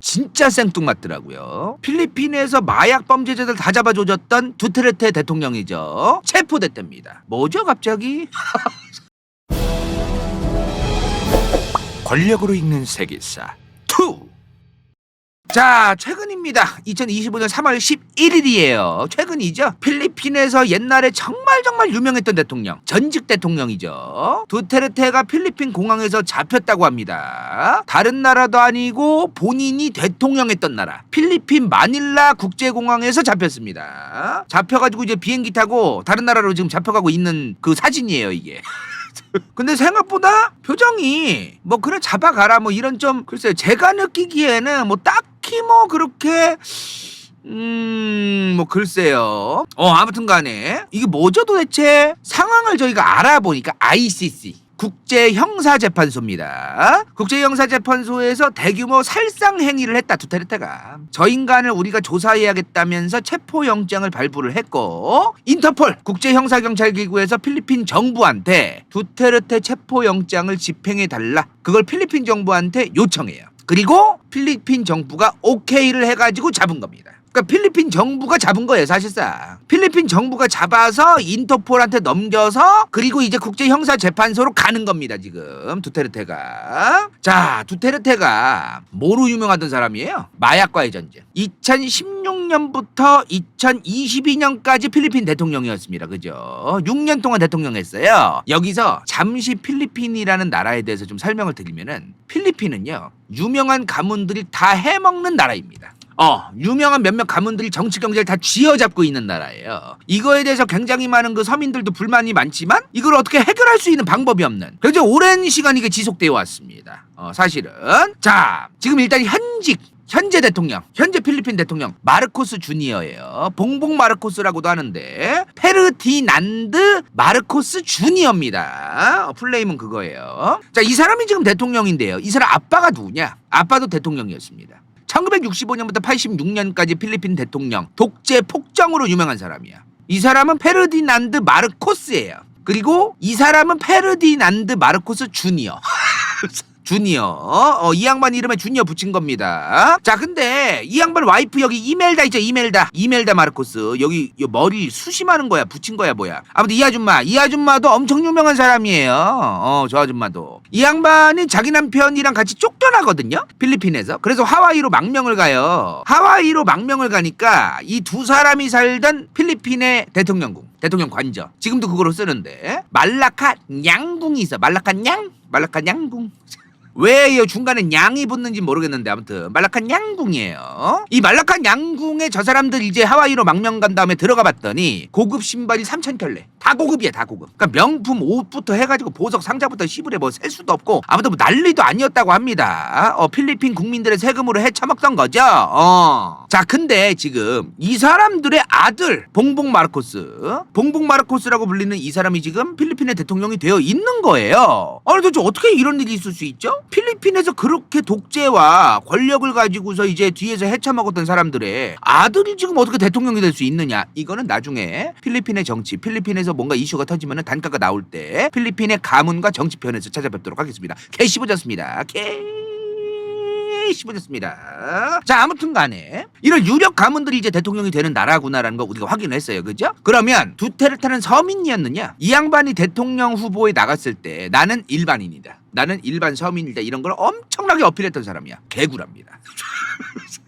진짜 생뚱맞더라고요. 필리핀에서 마약 범죄자들 다 잡아조졌던 두테르테 대통령이죠. 체포됐답니다. 뭐죠 갑자기? 권력으로 읽는 세계사 2. 자, 최근입니다. 2025년 3월 11일이에요. 최근이죠. 필리핀에서 옛날에 정말 유명했던 대통령, 전직 대통령이죠. 두테르테가 필리핀 공항에서 잡혔다고 합니다. 다른 나라도 아니고 본인이 대통령했던 나라, 필리핀 마닐라 국제공항에서 잡혔습니다. 잡혀가지고 이제 비행기 타고 다른 나라로 지금 잡혀가고 있는 그 사진이에요, 이게. 근데 생각보다 표정이 뭐 그래 잡아가라 뭐 이런 좀 글쎄요 제가 느끼기에는 뭐 딱히 뭐 그렇게 뭐 글쎄요 아무튼 간에 이게 뭐죠 도대체 상황을 저희가 알아보니까 ICC 국제형사재판소입니다. 국제형사재판소에서 대규모 살상 행위를 했다 두테르테가. 저 인간을 우리가 조사해야겠다면서 체포영장을 발부를 했고 인터폴 국제형사경찰기구에서 필리핀 정부한테 두테르테 체포영장을 집행해달라 그걸 필리핀 정부한테 요청해요. 그리고 필리핀 정부가 오케이를 해가지고 잡은 겁니다. 그러니까 필리핀 정부가 잡은 거예요 사실상. 필리핀 정부가 잡아서 인터폴한테 넘겨서 그리고 이제 국제형사재판소로 가는 겁니다 지금 두테르테가. 자 두테르테가 뭐로 유명하던 사람이에요? 마약과의 전쟁. 2016년부터 2022년까지 필리핀 대통령이었습니다. 그죠? 6년 동안 대통령 했어요. 여기서 잠시 필리핀이라는 나라에 대해서 좀 설명을 드리면은 필리핀은요 유명한 가문들이 다 해먹는 나라입니다. 유명한 몇몇 가문들이 정치 경제를 다 쥐어잡고 있는 나라예요. 이거에 대해서 굉장히 많은 그 서민들도 불만이 많지만 이걸 어떻게 해결할 수 있는 방법이 없는 그래서 오랜 시간 이게 지속되어 왔습니다. 사실은 자 지금 일단 현재 대통령, 현재 필리핀 대통령 마르코스 주니어예요. 봉봉 마르코스라고도 하는데 페르디난드 마르코스 주니어입니다. 풀네임은 그거예요. 자, 이 사람이 지금 대통령인데요. 이 사람 아빠가 누구냐? 아빠도 대통령이었습니다. 1965년부터 86년까지 필리핀 대통령 독재 폭정으로 유명한 사람이야. 이 사람은 페르디난드 마르코스예요. 그리고 이 사람은 페르디난드 마르코스 주니어. 주니어. 이 양반 이름에 주니어 붙인 겁니다. 자, 근데 이 양반 와이프 여기 이멜다 있죠, 이멜다 마르코스. 여기 머리 수심하는 거야, 붙인 거야, 뭐야. 아무튼 이 아줌마도 엄청 유명한 사람이에요. 저 아줌마도. 이 양반이 자기 남편이랑 같이 쫓겨나거든요, 필리핀에서. 그래서 하와이로 망명을 가요. 하와이로 망명을 가니까 이 두 사람이 살던 필리핀의 대통령 관저. 지금도 그거로 쓰는데 말라카 냥궁이 있어. 말라카 냥궁. 왜 중간에 냥이 붙는지 모르겠는데 아무튼 말라칸 냥궁이에요. 이 말라칸 냥궁에 저 사람들 이제 하와이로 망명 간 다음에 들어가 봤더니 고급 신발이 3,000켤레. 다 고급이야, 다 고급. 그러니까 명품 옷부터 해가지고 보석 상자부터 시부레 뭐 셀 수도 없고 아무튼 뭐 난리도 아니었다고 합니다. 필리핀 국민들의 세금으로 헤쳐먹던 거죠. 자, 근데 지금 이 사람들의 아들 봉봉 마르코스라고 불리는 이 사람이 지금 필리핀의 대통령이 되어 있는 거예요. 도대체 어떻게 이런 일이 있을 수 있죠? 필리핀에서 그렇게 독재와 권력을 가지고서 이제 뒤에서 헤쳐먹었던 사람들의 아들이 지금 어떻게 대통령이 될 수 있느냐? 이거는 나중에 필리핀의 정치, 필리핀에서 뭔가 이슈가 터지면 단가가 나올 때 필리핀의 가문과 정치편에서 찾아뵙도록 하겠습니다. 개시보졌습니다. 씹어졌습니다. 자, 아무튼 간에 이런 유력 가문들이 이제 대통령이 되는 나라구나라는 거 우리가 확인을 했어요. 그죠? 그러면 두테르테는 서민이었느냐? 이 양반이 대통령 후보에 나갔을 때 나는 일반인이다, 나는 일반 서민이다, 이런 걸 엄청나게 어필했던 사람이야. 개구랍니다.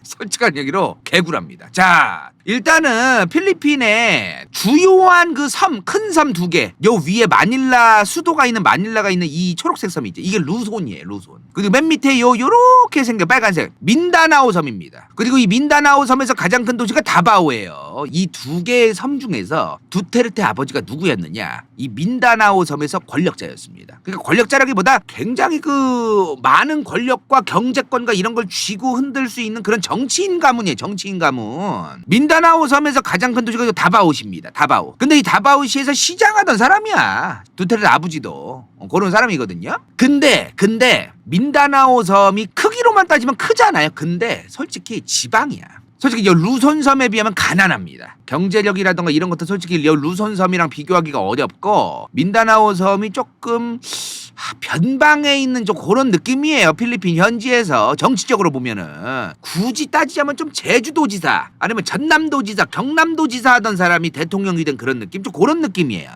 솔직한 얘기로 개구랍니다. 자, 일단은 필리핀의 주요한 그 섬, 큰 섬 2개. 요 위에 마닐라, 수도가 있는 마닐라가 있는 이 초록색 섬이 있죠. 이게 루손이에요, 루손. 그리고 맨 밑에 요렇게 생긴 빨간색 민다나오 섬입니다. 그리고 이 민다나오 섬에서 가장 큰 도시가 다바오예요. 이 2개의 섬 중에서 두테르테 아버지가 누구였느냐? 이 민다나오 섬에서 권력자였습니다. 그러니까 권력자라기보다 굉장히 그 많은 권력과 경제권과 이런 걸 쥐고 흔들 수 있는 그런 정치인 가문이에요. 정치인 가문. 민다나오 섬에서 가장 큰 도시가 다바오시입니다. 다바오. 근데 이 다바오시에서 시장하던 사람이야. 두테르테 아버지도 그런 사람이거든요. 근데 민다나오 섬이 크기로만 따지면 크잖아요. 근데 솔직히 지방이야. 솔직히 루손 섬에 비하면 가난합니다. 경제력이라던가 이런 것도 솔직히 루손 섬이랑 비교하기가 어렵고 민다나오 섬이 조금 변방에 있는 좀 그런 느낌이에요. 필리핀 현지에서 정치적으로 보면은 굳이 따지자면 좀 제주도지사 아니면 전남도지사, 경남도지사 하던 사람이 대통령이 된 그런 느낌, 좀 그런 느낌이에요.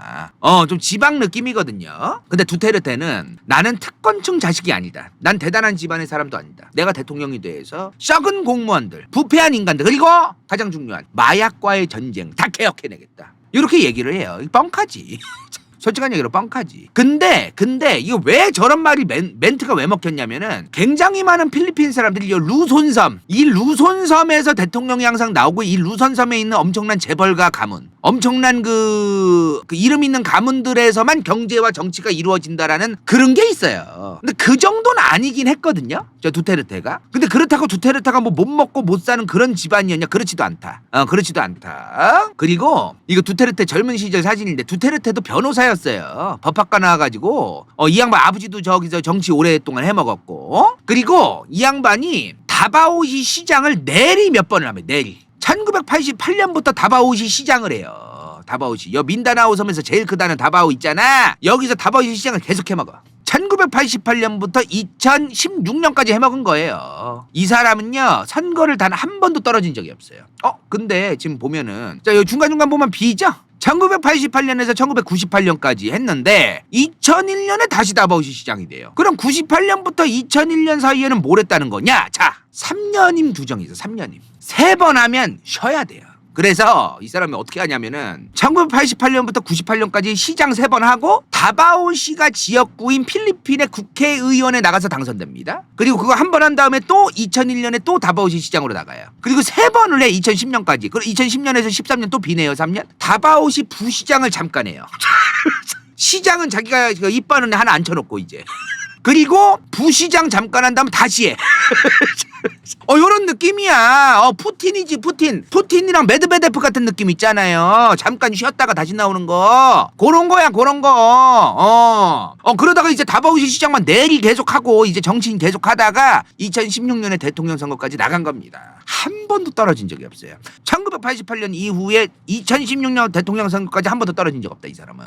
좀 지방 느낌이거든요. 근데 두테르테는 나는 특권층 자식이 아니다. 난 대단한 집안의 사람도 아니다. 내가 대통령이 돼서 썩은 공무원들, 부패한 인간들, 그리고 가장 중요한 마약과의 전쟁 다 개혁해내겠다. 이렇게 얘기를 해요. 뻥카지. 솔직한 얘기로 뻥카지. 근데 이거 왜 저런 말이 멘트가 왜 먹혔냐면은 굉장히 많은 필리핀 사람들이 이 루손섬에서 대통령이 항상 나오고 이 루손섬에 있는 엄청난 재벌가 가문, 엄청난 그 이름 있는 가문들에서만 경제와 정치가 이루어진다라는 그런 게 있어요. 근데 그 정도는 아니긴 했거든요. 저 두테르테가. 근데 그렇다고 두테르테가 뭐 못 먹고 못 사는 그런 집안이었냐? 그렇지도 않다. 그렇지도 않다. 그리고 이거 두테르테 젊은 시절 사진인데 두테르테도 변호사였어요. 법학과 나와가지고 이 양반 아버지도 저기서 정치 오랫동안 해먹었고, 그리고 이 양반이 다바오시 시장을 내리 몇 번을 하면 내리 1988년부터 다바오시 시장을 해요. 다바오시 민다나오 섬에서 제일 크다는 다바오 있잖아. 여기서 다바오시 시장을 계속 해먹어. 1988년부터 2016년까지 해먹은 거예요. 이 사람은요 선거를 단 한 번도 떨어진 적이 없어요. 근데 지금 보면은 자, 여기 중간중간 보면 B죠? 1988년에서 1998년까지 했는데 2001년에 다시 다바오시 시장이 돼요. 그럼 98년부터 2001년 사이에는 뭘 했다는 거냐? 자, 3년임 두정이죠. 3년임. 3번 하면 쉬어야 돼요. 그래서 이 사람이 어떻게 하냐면은 1988년부터 98년까지 시장 3번 하고 다바오시가 지역구인 필리핀의 국회의원에 나가서 당선됩니다. 그리고 그거 한 번 한 다음에 또 2001년에 또 다바오시 시장으로 나가요. 그리고 3번을 해 2010년까지. 그리고 2010년에서 13년 또 비네요. 3년. 다바오시 부시장을 잠깐 해요. 시장은 자기가 이빠는 하나 앉혀놓고 이제. 그리고 부시장 잠깐 한 다음 다시 해. 요런 느낌이야. 푸틴이지, 푸틴. 푸틴이랑 메드베데프 같은 느낌 있잖아요. 잠깐 쉬었다가 다시 나오는 거. 그런 거야, 그런 거. 그러다가 이제 다바오시 시장만 내리 계속하고 이제 정치인 계속하다가 2016년에 대통령 선거까지 나간 겁니다. 한 번도 떨어진 적이 없어요. 1988년 이후에 2016년 대통령 선거까지 한 번도 떨어진 적 없다, 이 사람은.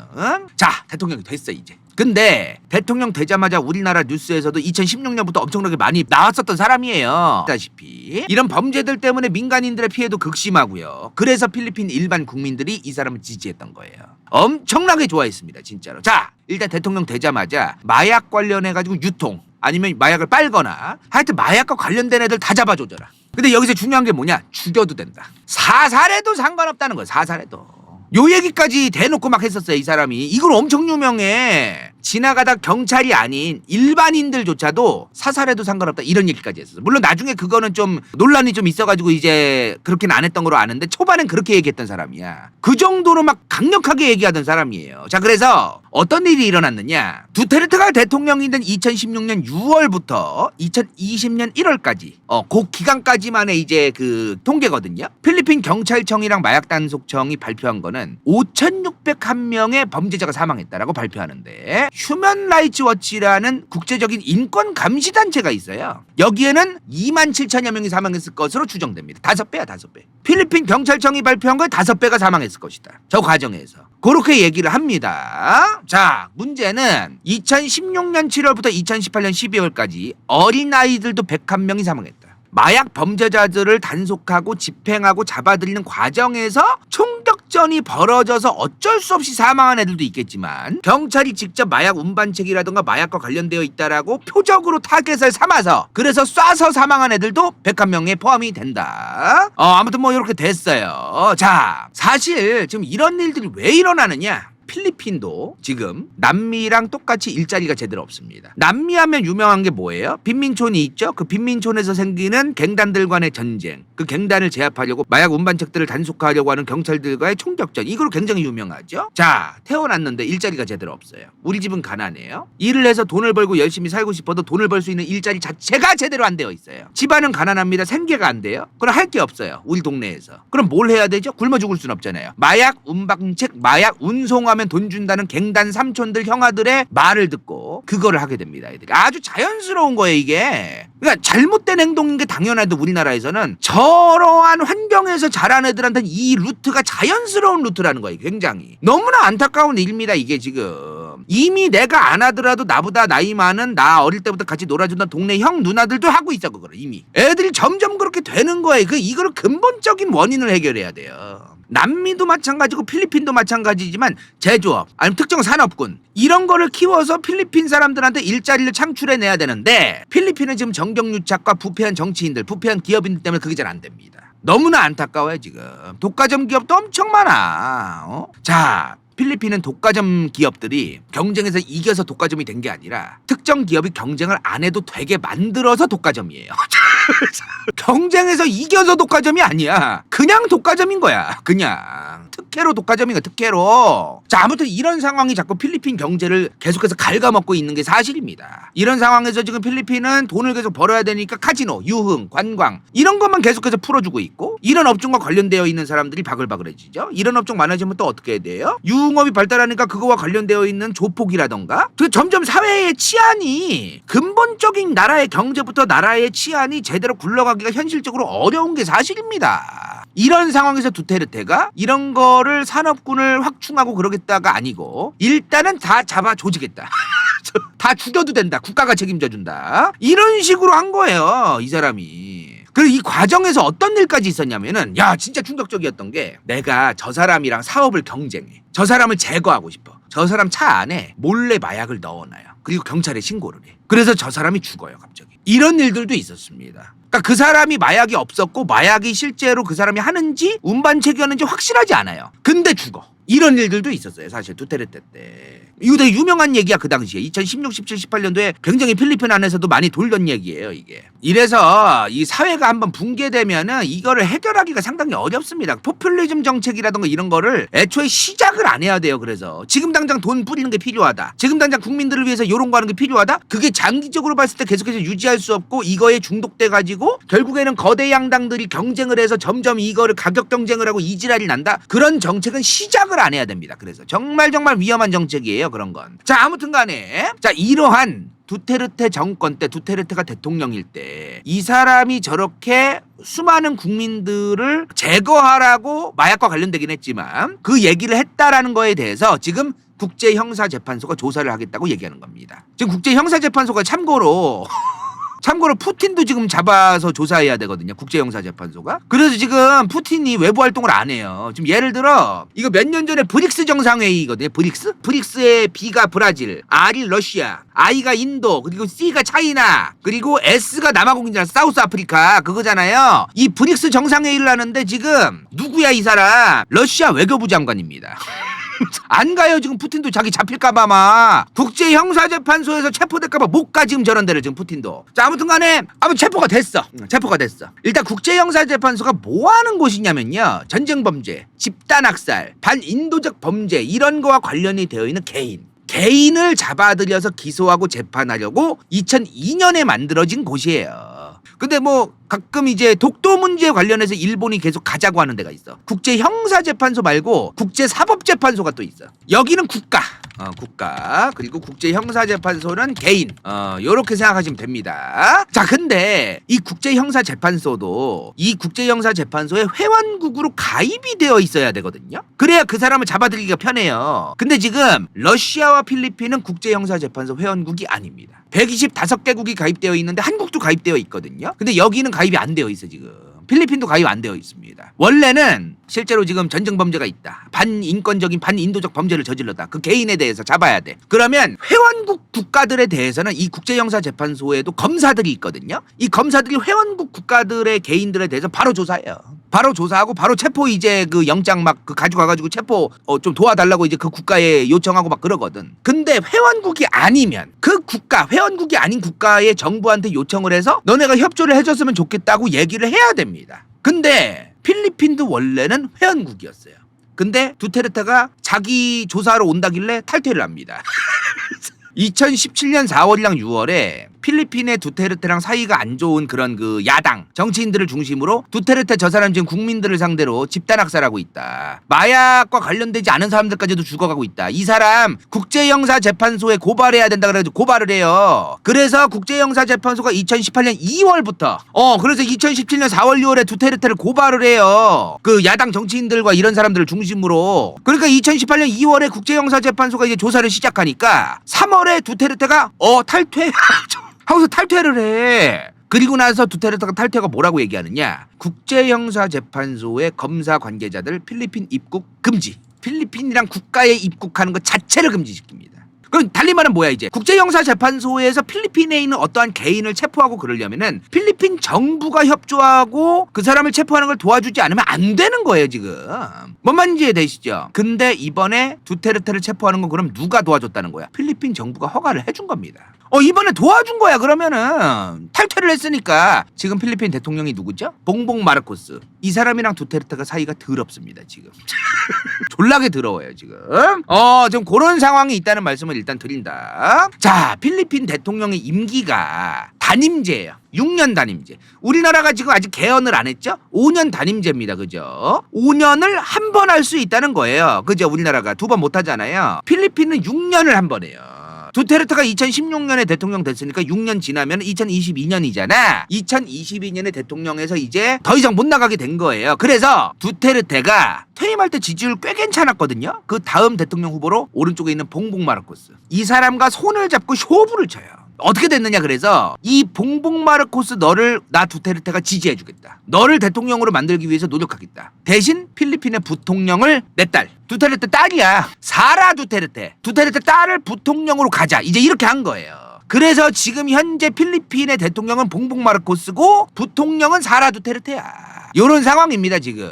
자, 대통령이 됐어, 이제. 근데 대통령 되자마자 우리나라 뉴스에서도 2016년부터 엄청나게 많이 나왔었던 사람이에요. 다시피 이런 범죄들 때문에 민간인들의 피해도 극심하고요. 그래서 필리핀 일반 국민들이 이 사람을 지지했던 거예요. 엄청나게 좋아했습니다, 진짜로. 자, 일단 대통령 되자마자 마약 관련해가지고 유통 아니면 마약을 빨거나 하여튼 마약과 관련된 애들 다 잡아줘라. 근데 여기서 중요한 게 뭐냐? 죽여도 된다. 사살해도 상관없다는 거야. 사살해도. 요 얘기까지 대놓고 막 했었어요, 이 사람이. 이걸 엄청 유명해. 지나가다 경찰이 아닌 일반인들조차도 사살해도 상관없다 이런 얘기까지 했었어. 물론 나중에 그거는 좀 논란이 좀 있어가지고 이제 그렇게는 안 했던 걸로 아는데 초반엔 그렇게 얘기했던 사람이야. 그 정도로 막 강력하게 얘기하던 사람이에요. 자, 그래서 어떤 일이 일어났느냐? 두테르테가 대통령이 된 2016년 6월부터 2020년 1월까지 그 기간까지만의 이제 그 통계거든요. 필리핀 경찰청이랑 마약단속청이 발표한 거는 5,601명의 범죄자가 사망했다라고 발표하는데, 휴먼 라이츠 워치라는 국제적인 인권 감시 단체가 있어요. 여기에는 27,000여 명이 사망했을 것으로 추정됩니다. 5배야, 5배. 필리핀 경찰청이 발표한 거에 5배가 사망했을 것이다. 저 과정에서. 그렇게 얘기를 합니다. 자, 문제는 2016년 7월부터 2018년 12월까지 어린아이들도 101명이 사망했다. 마약 범죄자들을 단속하고 집행하고 잡아들이는 과정에서 총격전이 벌어져서 어쩔 수 없이 사망한 애들도 있겠지만 경찰이 직접 마약 운반책이라든가 마약과 관련되어 있다라고 표적으로 타겟을 삼아서 그래서 쏴서 사망한 애들도 101명에 포함이 된다. 아무튼 뭐 이렇게 됐어요. 자, 사실 지금 이런 일들이 왜 일어나느냐? 필리핀도 지금 남미랑 똑같이 일자리가 제대로 없습니다. 남미하면 유명한 게 뭐예요? 빈민촌이 있죠. 그 빈민촌에서 생기는 갱단들 간의 전쟁, 그 갱단을 제압하려고 마약 운반책들을 단속하려고 하는 경찰들과의 총격전, 이거로 굉장히 유명하죠. 자, 태어났는데 일자리가 제대로 없어요. 우리 집은 가난해요. 일을 해서 돈을 벌고 열심히 살고 싶어도 돈을 벌 수 있는 일자리 자체가 제대로 안 되어 있어요. 집안은 가난합니다. 생계가 안 돼요. 그럼 할 게 없어요, 우리 동네에서. 그럼 뭘 해야 되죠? 굶어 죽을 순 없잖아요. 마약 운반책, 마약 운송하면 돈 준다는 갱단 삼촌들 형아들의 말을 듣고 그거를 하게 됩니다. 애들이 아주 자연스러운 거예요, 이게. 그러니까 잘못된 행동인 게 당연해도 우리나라에서는 저러한 환경에서 자란 애들한테는 이 루트가 자연스러운 루트라는 거예요. 굉장히 너무나 안타까운 일입니다, 이게 지금. 이미 내가 안 하더라도 나보다 나이 많은 나 어릴 때부터 같이 놀아주던 동네 형 누나들도 하고 있어 그거를 이미. 애들이 점점 그렇게 되는 거예요. 이거를 근본적인 원인을 해결해야 돼요. 남미도 마찬가지고 필리핀도 마찬가지지만 제조업 아니면 특정 산업군 이런 거를 키워서 필리핀 사람들한테 일자리를 창출해내야 되는데 필리핀은 지금 정경유착과 부패한 정치인들 부패한 기업인들 때문에 그게 잘 안 됩니다. 너무나 안타까워요 지금. 독과점 기업도 엄청 많아. 자, 필리핀은 독과점 기업들이 경쟁에서 이겨서 독과점이 된 게 아니라 특정 기업이 경쟁을 안 해도 되게 만들어서 독과점이에요. 경쟁에서 이겨서 독과점이 아니야. 그냥 독과점인 거야. 그냥 특혜로 독과점인 거야. 특혜로. 자, 아무튼 이런 상황이 자꾸 필리핀 경제를 계속해서 갉아먹고 있는 게 사실입니다. 이런 상황에서 지금 필리핀은 돈을 계속 벌어야 되니까 카지노, 유흥, 관광 이런 것만 계속해서 풀어주고 있고 이런 업종과 관련되어 있는 사람들이 바글바글해지죠. 이런 업종 많아지면 또 어떻게 해야 돼요? 유흥업이 발달하니까 그거와 관련되어 있는 조폭이라던가 점점 사회의 치안이 근본적인 나라의 경제부터 나라의 치안이 제대로 굴러가기가 현실적으로 어려운 게 사실입니다. 이런 상황에서 두테르테가 이런 거를 산업군을 확충하고 그러겠다가 아니고 일단은 다 잡아 조지겠다. 다 죽여도 된다. 국가가 책임져 준다. 이런 식으로 한 거예요. 이 사람이. 그리고 이 과정에서 어떤 일까지 있었냐면은 야 진짜 충격적이었던 게 내가 저 사람이랑 사업을 경쟁해. 저 사람을 제거하고 싶어. 저 사람 차 안에 몰래 마약을 넣어놔요. 그리고 경찰에 신고를 해. 그래서 저 사람이 죽어요 갑자기. 이런 일들도 있었습니다. 그러니까 그 사람이 마약이 없었고 마약이 실제로 그 사람이 하는지 운반책이었는지 확실하지 않아요. 근데 죽어. 이런 일들도 있었어요. 사실 두테르테 때. 이거 되게 유명한 얘기야 그 당시에. 2016, 17, 18년도에 굉장히 필리핀 안에서도 많이 돌던 얘기예요 이게. 이래서 이 사회가 한번 붕괴되면은 이거를 해결하기가 상당히 어렵습니다. 포퓰리즘 정책이라던가 이런 거를 애초에 시작을 안 해야 돼요. 그래서 지금 당장 돈 뿌리는 게 필요하다. 지금 당장 국민들을 위해서 요런 거 하는 게 필요하다. 그게 장기적으로 봤을 때 계속해서 유지할 수 없고 이거에 중독돼 가지고 결국에는 거대 양당들이 경쟁을 해서 점점 이거를 가격 경쟁을 하고 이지랄이 난다. 그런 정책은 시작을 안 해야 됩니다. 그래서 정말 위험한 정책이에요. 그런 건. 자, 아무튼 간에 자, 이러한 두테르테 정권 때 두테르테가 대통령일 때 이 사람이 저렇게 수많은 국민들을 제거하라고 마약과 관련되긴 했지만 그 얘기를 했다라는 거에 대해서 지금 국제형사재판소가 조사를 하겠다고 얘기하는 겁니다. 지금 국제형사재판소가 참고로 푸틴도 지금 잡아서 조사해야 되거든요. 국제형사재판소가. 그래서 지금 푸틴이 외부 활동을 안 해요. 지금 예를 들어 이거 몇 년 전에 브릭스 정상회의거든요. 브릭스의 B가 브라질, R이 러시아, I가 인도, 그리고 C가 차이나, 그리고 S가 남아공이잖아. 사우스 아프리카 그거잖아요. 이 브릭스 정상회의를 하는데 지금 누구야 이 사람? 러시아 외교부 장관입니다. 안 가요. 지금 푸틴도 자기 잡힐까봐 막 국제형사재판소에서 체포될까봐 못 가. 지금 저런 데를 지금 푸틴도. 자, 아무튼 간에 체포가 됐어. 일단 국제형사재판소가 뭐 하는 곳이냐면요, 전쟁범죄, 집단학살, 반인도적 범죄 이런 거와 관련이 되어 있는 개인을 잡아들여서 기소하고 재판하려고 2002년에 만들어진 곳이에요. 근데 뭐 가끔 이제 독도 문제 관련해서 일본이 계속 가자고 하는 데가 있어. 국제형사재판소 말고 국제사법재판소가 또 있어. 여기는 국가. 그리고 국제형사재판소는 개인. 요렇게 생각하시면 됩니다. 자, 근데 이 국제형사재판소도 이 국제형사재판소의 회원국으로 가입이 되어 있어야 되거든요. 그래야 그 사람을 잡아들이기가 편해요. 근데 지금 러시아와 필리핀은 국제형사재판소 회원국이 아닙니다. 125개국이 가입되어 있는데 한국도 가입되어 있거든요. 근데 여기는 가입이 안 되어 있어 지금. 필리핀도 가입 안 되어 있습니다. 원래는 실제로 지금 전쟁 범죄가 있다. 반인권적인 반인도적 범죄를 저질렀다. 그 개인에 대해서 잡아야 돼. 그러면 회원국 국가들에 대해서는 이 국제형사재판소에도 검사들이 있거든요. 이 검사들이 회원국 국가들의 개인들에 대해서 바로 조사해요. 바로 조사하고 바로 체포 이제 그 영장 막 그 가져가가지고 체포 좀 도와달라고 이제 그 국가에 요청하고 막 그러거든. 근데 회원국이 아니면 그 국가 회원국이 아닌 국가의 정부한테 요청을 해서 너네가 협조를 해줬으면 좋겠다고 얘기를 해야 됩니다. 근데 필리핀도 원래는 회원국이었어요. 근데 두테르테가 자기 조사하러 온다길래 탈퇴를 합니다. 2017년 4월이랑 6월에 필리핀의 두테르테랑 사이가 안 좋은 그런 그 야당 정치인들을 중심으로 두테르테 저 사람 지금 국민들을 상대로 집단 학살하고 있다. 마약과 관련되지 않은 사람들까지도 죽어가고 있다. 이 사람 국제형사재판소에 고발해야 된다 그래가지고 고발을 해요. 그래서 국제형사재판소가 2018년 2월부터 그래서 2017년 4월 6월에 두테르테를 고발을 해요. 그 야당 정치인들과 이런 사람들을 중심으로. 그러니까 2018년 2월에 국제형사재판소가 이제 조사를 시작하니까 3월에 두테르테가 탈퇴 하고서 탈퇴를 해. 그리고 나서 두테르테가 탈퇴가 뭐라고 얘기하느냐. 국제형사재판소의 검사 관계자들 필리핀 입국 금지. 필리핀이랑 국가에 입국하는 것 자체를 금지시킵니다. 그럼 달리 말은 뭐야 이제 국제형사재판소에서 필리핀에 있는 어떠한 개인을 체포하고 그러려면은 필리핀 정부가 협조하고 그 사람을 체포하는 걸 도와주지 않으면 안 되는 거예요 지금. 뭔 말인지 이해되시죠? 근데 이번에 두테르테를 체포하는 건 그럼 누가 도와줬다는 거야? 필리핀 정부가 허가를 해준 겁니다. 이번에 도와준 거야. 그러면은 탈퇴를 했으니까. 지금 필리핀 대통령이 누구죠? 봉봉 마르코스. 이 사람이랑 두테르테가 사이가 더럽습니다 지금. 졸라게 더러워요 지금. 지금 그런 상황이 있다는 말씀을 일단 드린다. 자, 필리핀 대통령의 임기가 단임제예요. 6년 단임제. 우리나라가 지금 아직 개헌을 안 했죠? 5년 단임제입니다. 그죠? 5년을 한 번 할 수 있다는 거예요. 그죠? 우리나라가 2번 못 하잖아요. 필리핀은 6년을 한 번 해요. 두테르테가 2016년에 대통령 됐으니까 6년 지나면 2022년이잖아. 2022년에 대통령에서 이제 더 이상 못 나가게 된 거예요. 그래서 두테르테가 퇴임할 때 지지율 꽤 괜찮았거든요. 그 다음 대통령 후보로 오른쪽에 있는 봉봉 마르코스. 이 사람과 손을 잡고 쇼부를 쳐요. 어떻게 됐느냐. 그래서 이 봉봉 마르코스 너를 나 두테르테가 지지해주겠다. 너를 대통령으로 만들기 위해서 노력하겠다. 대신 필리핀의 부통령을 내 딸 두테르테 딸이야. 사라 두테르테. 두테르테 딸을 부통령으로 가자. 이제 이렇게 한 거예요. 그래서 지금 현재 필리핀의 대통령은 봉봉 마르코스고 부통령은 사라 두테르테야. 요런 상황입니다 지금.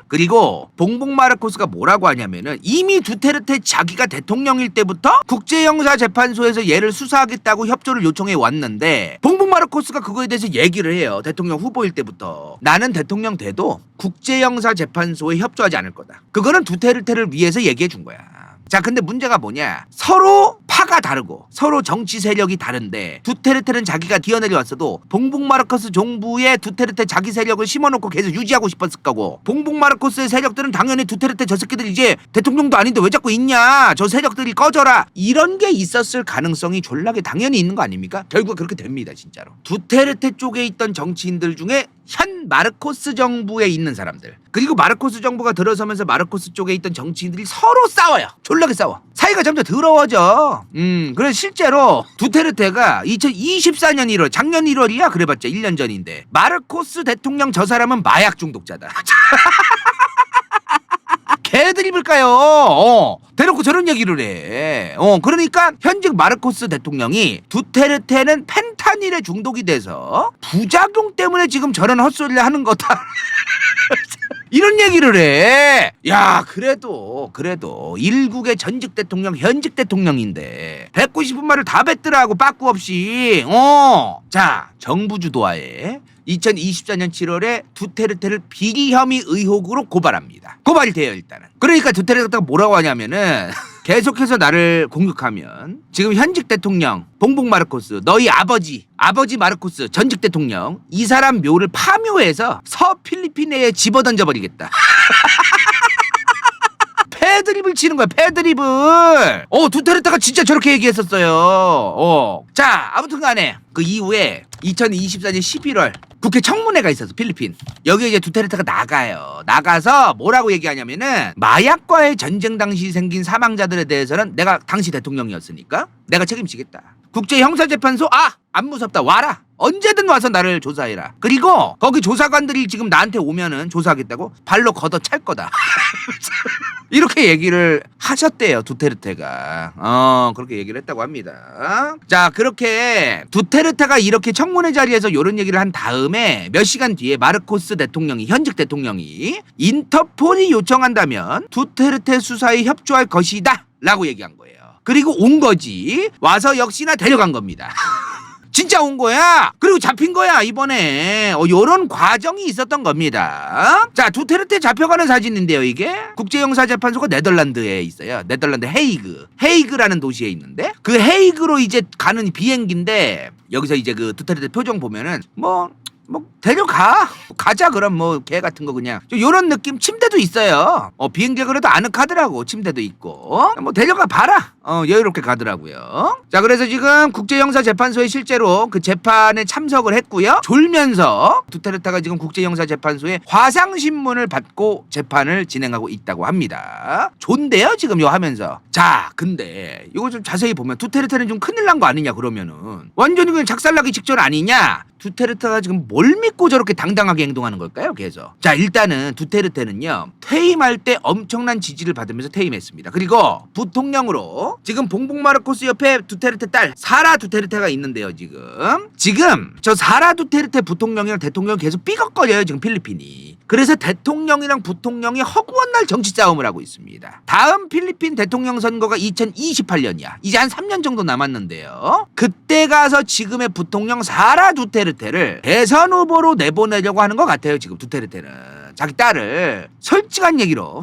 그리고 봉봉 마르코스가 뭐라고 하냐면은 이미 두테르테 자기가 대통령일 때부터 국제형사재판소에서 얘를 수사하겠다고 협조를 요청해 왔는데 봉봉 마르코스가 그거에 대해서 얘기를 해요. 대통령 후보일 때부터. 나는 대통령 돼도 국제형사재판소에 협조하지 않을 거다. 그거는 두테르테를 위해서 얘기해 준 거야. 자, 근데 문제가 뭐냐. 서로 파가 다르고 서로 정치 세력이 다른데 두테르테는 자기가 뛰어내려왔어도 봉봉 마르코스 정부에 두테르테 자기 세력을 심어놓고 계속 유지하고 싶었을 거고 봉봉 마르코스의 세력들은 당연히 두테르테 저 새끼들 이제 대통령도 아닌데 왜 자꾸 있냐. 저 세력들이 꺼져라. 이런 게 있었을 가능성이 졸라게 당연히 있는 거 아닙니까? 결국 그렇게 됩니다 진짜로. 두테르테 쪽에 있던 정치인들 중에 현 마르코스 정부에 있는 사람들 그리고 마르코스 정부가 들어서면서 마르코스 쪽에 있던 정치인들이 서로 싸워요. 졸라게 싸워. 사이가 점점 더러워져. 그래서 실제로 두테르테가 2024년 1월 작년 1월이야 그래봤자 1년 전인데 마르코스 대통령 저 사람은 마약 중독자다. 개드립을까요? 대놓고 저런 얘기를 해. 그러니까 현직 마르코스 대통령이 두테르테는 펜타닐에 중독이 돼서 부작용 때문에 지금 저런 헛소리를 하는 거다. 이런 얘기를 해. 야, 그래도 일국의 전직 대통령 현직 대통령인데 뱉고 싶은 말을 다 뱉더라고 빠꾸 없이. 자, 정부 주도하에 2024년 7월에 두테르테를 비리 혐의 의혹으로 고발합니다. 고발이 돼요 일단은. 그러니까 두테르테가 뭐라고 하냐면은 계속해서 나를 공격하면 지금 현직 대통령 봉봉 마르코스 너희 아버지 마르코스 전직 대통령 이 사람 묘를 파묘해서 서필리핀에 집어던져 버리겠다. 패드립을 치는 거야. 패드립을. 두테르테가 진짜 저렇게 얘기했었어요. 자, 아무튼 간에 그 이후에 2024년 11월 국회 청문회가 있어서 필리핀 여기에 이제 두테르테가 나가서 뭐라고 얘기하냐면은 마약과의 전쟁 당시 생긴 사망자들에 대해서는 내가 당시 대통령이었으니까 내가 책임지겠다. 국제형사재판소 안 무섭다. 와라. 언제든 와서 나를 조사해라. 그리고 거기 조사관들이 지금 나한테 오면은 조사하겠다고 발로 걷어 찰 거다. 이렇게 얘기를 하셨대요 두테르테가. 그렇게 얘기를 했다고 합니다. 자, 그렇게 두테르테가 이렇게 청문회 자리에서 이런 얘기를 한 다음에 몇 시간 뒤에 마르코스 대통령이 현직 대통령이 인터폴이 요청한다면 두테르테 수사에 협조할 것이다 라고 얘기한 거예요. 그리고 온 거지. 와서 역시나 데려간 겁니다. 진짜 온 거야. 그리고 잡힌 거야 이번에. 요런 과정이 있었던 겁니다. 자, 두테르테 잡혀가는 사진인데요. 이게 국제형사재판소가 네덜란드에 있어요. 네덜란드 헤이그라는 도시에 있는데 그 헤이그로 이제 가는 비행기인데 여기서 이제 그 두테르테 표정 보면은 뭐 가자 그럼 뭐 개 같은 거 그냥 요런 느낌. 침대도 있어요. 비행기가 그래도 아늑하더라고. 침대도 있고 뭐 데려가 봐라. 여유롭게 가더라고요. 자, 그래서 지금 국제형사재판소에 실제로 그 재판에 참석을 했고요. 졸면서 두테르테가 지금 국제형사재판소에 화상신문을 받고 재판을 진행하고 있다고 합니다. 존대요 지금 요 하면서. 자, 근데 이거 좀 자세히 보면 두테르테는 좀 큰일 난 거 아니냐 그러면은 완전히 그냥 작살나기 직전 아니냐. 두테르테가 지금 뭘 믿고 저렇게 당당하게 행동하는 걸까요? 계속. 자, 일단은 두테르테는요 퇴임할 때 엄청난 지지를 받으면서 퇴임했습니다. 그리고 부통령으로 지금 봉봉 마르코스 옆에 두테르테 딸 사라 두테르테가 있는데요. 지금 저 사라 두테르테 부통령이랑 대통령이 계속 삐걱거려요 지금 필리핀이. 그래서 대통령이랑 부통령이 허구한 날 정치 싸움을 하고 있습니다. 다음 필리핀 대통령 선거가 2028년이야. 이제 한 3년 정도 남았는데요. 그때 가서 지금의 부통령 사라 두테르테를 대선 후보로 내보내려고 하는 것 같아요. 지금 두테르테는 자기 딸을 솔직한 얘기로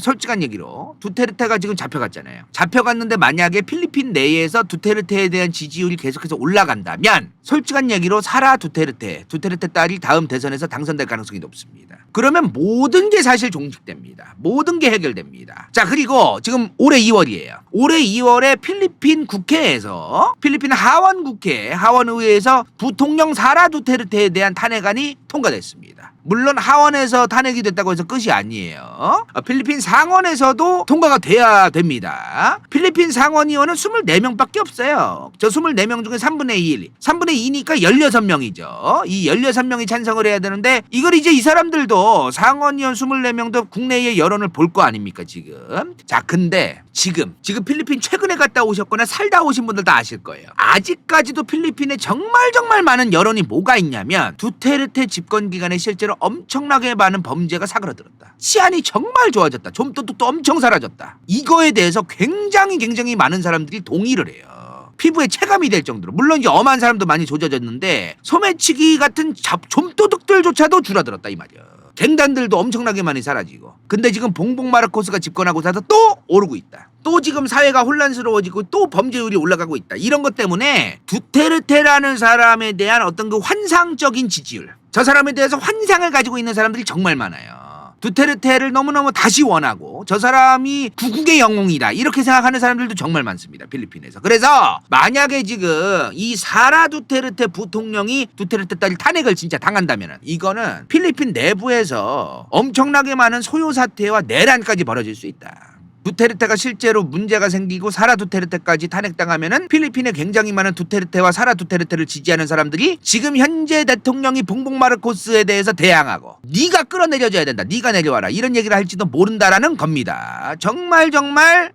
두테르테가 지금 잡혀갔잖아요. 잡혀갔는데 만약에 필리핀 내에서 두테르테에 대한 지지율이 계속해서 올라간다면 솔직한 얘기로 사라 두테르테 딸이 다음 대선에서 당선될 가능성이 높습니다. 그러면 모든 게 사실 종식됩니다. 모든 게 해결됩니다. 자, 그리고 지금 올해 2월이에요. 올해 2월에 필리핀 국회에서 필리핀 하원의회에서 부통령 사라 두테르테에 대한 탄핵안이 통과됐습니다. 물론 하원에서 탄핵이 됐다고 해서 끝이 아니에요. 필리핀 상원에서도 통과가 돼야 됩니다. 필리핀 상원의원은 24명밖에 없어요. 저 24명 중에 3분의 2니까 16명이죠. 이 16명이 찬성을 해야 되는데 이걸 이제 이 사람들도 상원의원 24명도 국내의 여론을 볼 거 아닙니까 지금. 자, 근데 지금 필리핀 최근에 갔다 오셨거나 살다 오신 분들 다 아실 거예요. 아직까지도 필리핀에 정말 많은 여론이 뭐가 있냐면 두테르테 집권 기간에 실제로 엄청나게 많은 범죄가 사그라들었다. 치안이 정말 좋아졌다. 좀또또 엄청 사라졌다. 이거에 대해서 굉장히 많은 사람들이 동의를 해요. 피부에 체감이 될 정도로. 물론 이제 엄한 사람도 많이 조져졌는데 소매치기 같은 좀도둑들조차도 줄어들었다 이 말이야. 갱단들도 엄청나게 많이 사라지고. 근데 지금 봉봉 마르코스가 집권하고 나서 또 오르고 있다. 또 지금 사회가 혼란스러워지고 또 범죄율이 올라가고 있다. 이런 것 때문에 두테르테라는 사람에 대한 어떤 그 환상적인 지지율, 저 사람에 대해서 환상을 가지고 있는 사람들이 정말 많아요. 두테르테를 너무너무 다시 원하고 저 사람이 구국의 영웅이다 이렇게 생각하는 사람들도 정말 많습니다. 필리핀에서. 그래서 만약에 지금 이 사라 두테르테 부통령이 두테르테 딸이 탄핵을 진짜 당한다면 이거는 필리핀 내부에서 엄청나게 많은 소요 사태와 내란까지 벌어질 수 있다. 두테르테가 실제로 문제가 생기고 사라 두테르테까지 탄핵당하면은 필리핀에 굉장히 많은 두테르테와 사라 두테르테를 지지하는 사람들이 지금 현재 대통령이 봉봉 마르코스에 대해서 대항하고 네가 끌어내려줘야 된다. 네가 내려와라. 이런 얘기를 할지도 모른다라는 겁니다. 정말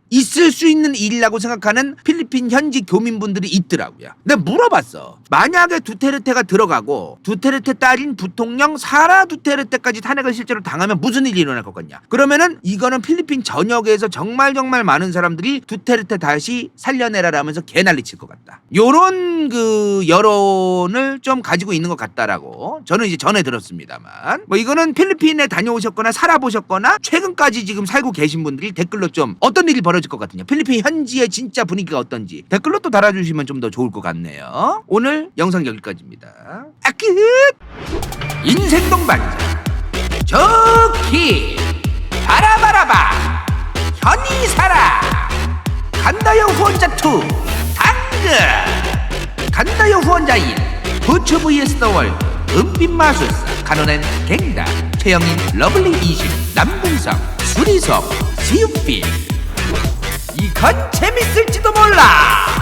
있을 수 있는 일이라고 생각하는 필리핀 현지 교민분들이 있더라고요. 내가 물어봤어. 만약에 두테르테가 들어가고 두테르테 딸인 부통령 사라 두테르테까지 탄핵을 실제로 당하면 무슨 일이 일어날 것 같냐. 그러면은 이거는 필리핀 전역에서 정말 많은 사람들이 두테르테 다시 살려내라라면서 개난리 칠 것 같다. 요런 그 여론을 좀 가지고 있는 것 같다라고 저는 이제 전해 들었습니다만 뭐 이거는 필리핀에 다녀오셨거나 살아보셨거나 최근까지 지금 살고 계신 분들이 댓글로 좀 어떤 일이 벌어질 것 같으냐, 필리핀 현지의 진짜 분위기가 어떤지 댓글로 또 달아주시면 좀 더 좋을 것 같네요. 오늘 영상 여기까지입니다. 끝! 인생 동반자 좋기 바라바라바 현이 살아 간다요 후원자 2 당근 간다요 후원자 1 부츠 vs 더 월드 은빛 마술사 카노넨 갱다 최영인 러블리 20 남궁성 수리석 시우필 이건 재밌을지도 몰라.